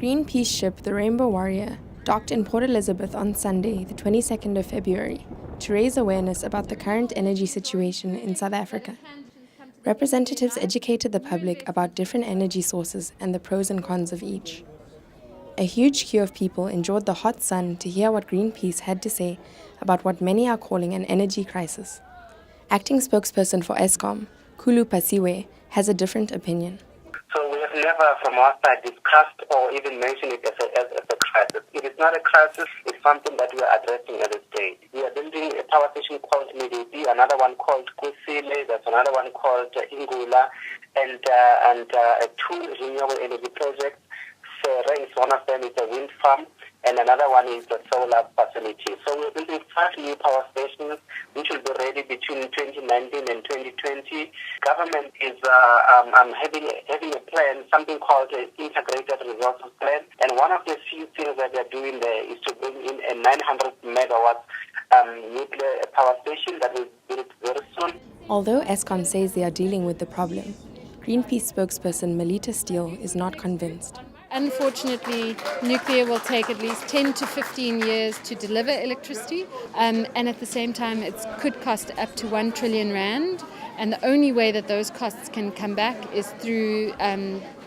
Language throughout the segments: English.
Greenpeace ship the Rainbow Warrior docked in Port Elizabeth on Sunday, the 22nd of February, to raise awareness about the current energy situation in South Africa. Representatives educated the public about different energy sources and the pros and cons of each. A huge queue of people endured the hot sun to hear what Greenpeace had to say about what many are calling an energy crisis. Acting spokesperson for Eskom, Kulu Pasiwe, has a different opinion. So we have never from our side discussed or even mentioned it as a crisis. It is not a crisis, it's something that we are addressing at this stage. We are building a power station called Renewable, another one called Kusile, there's another one called Ingula, and two renewable energy projects. Is one of them is a wind farm, and another one is a solar facility. So we're building 5 new power stations, which will be ready between 2019 and 2020. Government is having a plan, something called an integrated resources plan. And one of the few things that they're doing there is to bring in a 900 megawatt nuclear power station that will be built very soon. Although Eskom says they are dealing with the problem, Greenpeace spokesperson Melita Steele is not convinced. Unfortunately, nuclear will take at least 10 to 15 years to deliver electricity, and at the same time it could cost up to 1 trillion rand, and the only way that those costs can come back is through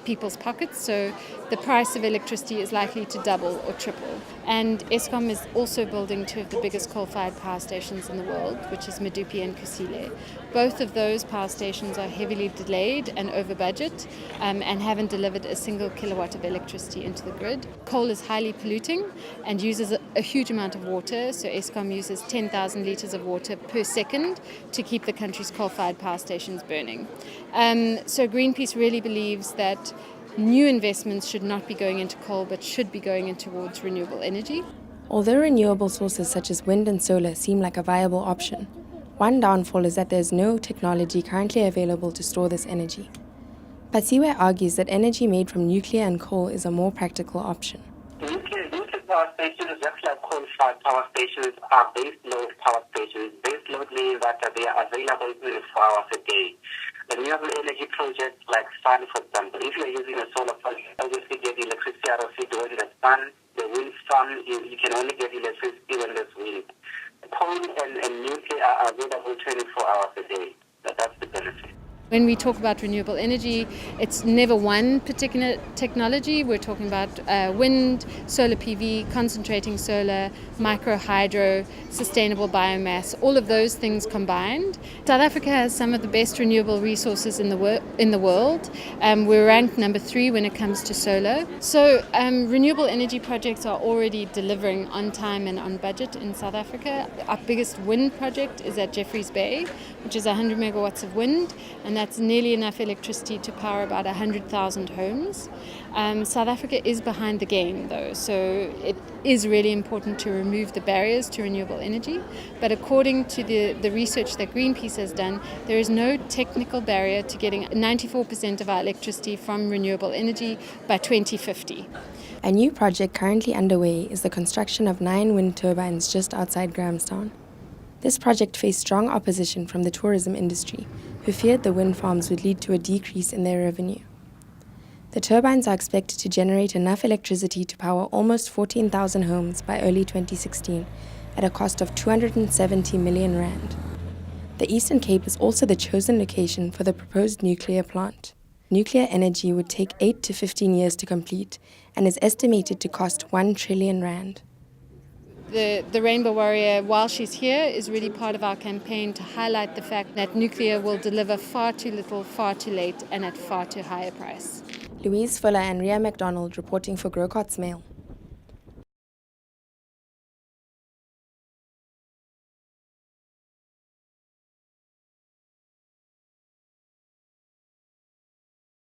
people's pockets, so the price of electricity is likely to double or triple. And Eskom is also building 2 of the biggest coal-fired power stations in the world, which is Medupi and Kusile. Both of those power stations are heavily delayed and over budget and haven't delivered a single kilowatt of electricity into the grid. Coal is highly polluting and uses a huge amount of water, so Eskom uses 10,000 litres of water per second to keep the country's coal-fired power stations burning. So Greenpeace really believes that new investments should not be going into coal but should be going towards renewable energy. Although renewable sources such as wind and solar seem like a viable option, one downfall is that there is no technology currently available to store this energy. Pasiwe argues that energy made from nuclear and coal is a more practical option. Nuclear power stations, just like coal-fired power stations, are base load power stations. Base load means that they are available 24 hours a day. The renewable energy projects like sun, for example, if you're using a solar farm, obviously get electricity out of it when there's sun. The wind farm, you can only get electricity when there's wind. Coal and nuclear are available 24 hours a day. That's the benefit. When we talk about renewable energy, it's never one particular technology. We're talking about wind, solar PV, concentrating solar, micro hydro, sustainable biomass, all of those things combined. South Africa has some of the best renewable resources in the world. We're ranked number 3 when it comes to solar. So renewable energy projects are already delivering on time and on budget in South Africa. Our biggest wind project is at Jeffreys Bay, which is 100 megawatts of wind, and that's nearly enough electricity to power about 100,000 homes. South Africa is behind the game, though, so it is really important to remove the barriers to renewable energy. But according to the research that Greenpeace has done, there is no technical barrier to getting 94% of our electricity from renewable energy by 2050. A new project currently underway is the construction of 9 wind turbines just outside Grahamstown. This project faced strong opposition from the tourism industry, who feared the wind farms would lead to a decrease in their revenue. The turbines are expected to generate enough electricity to power almost 14,000 homes by early 2016 at a cost of 270 million rand. The Eastern Cape is also the chosen location for the proposed nuclear plant. Nuclear energy would take 8 to 15 years to complete and is estimated to cost 1 trillion rand. The Rainbow Warrior, while she's here, is really part of our campaign to highlight the fact that nuclear will deliver far too little, far too late, and at far too high a price. Louise Fuller and Ria MacDonald reporting for Grocot's Mail.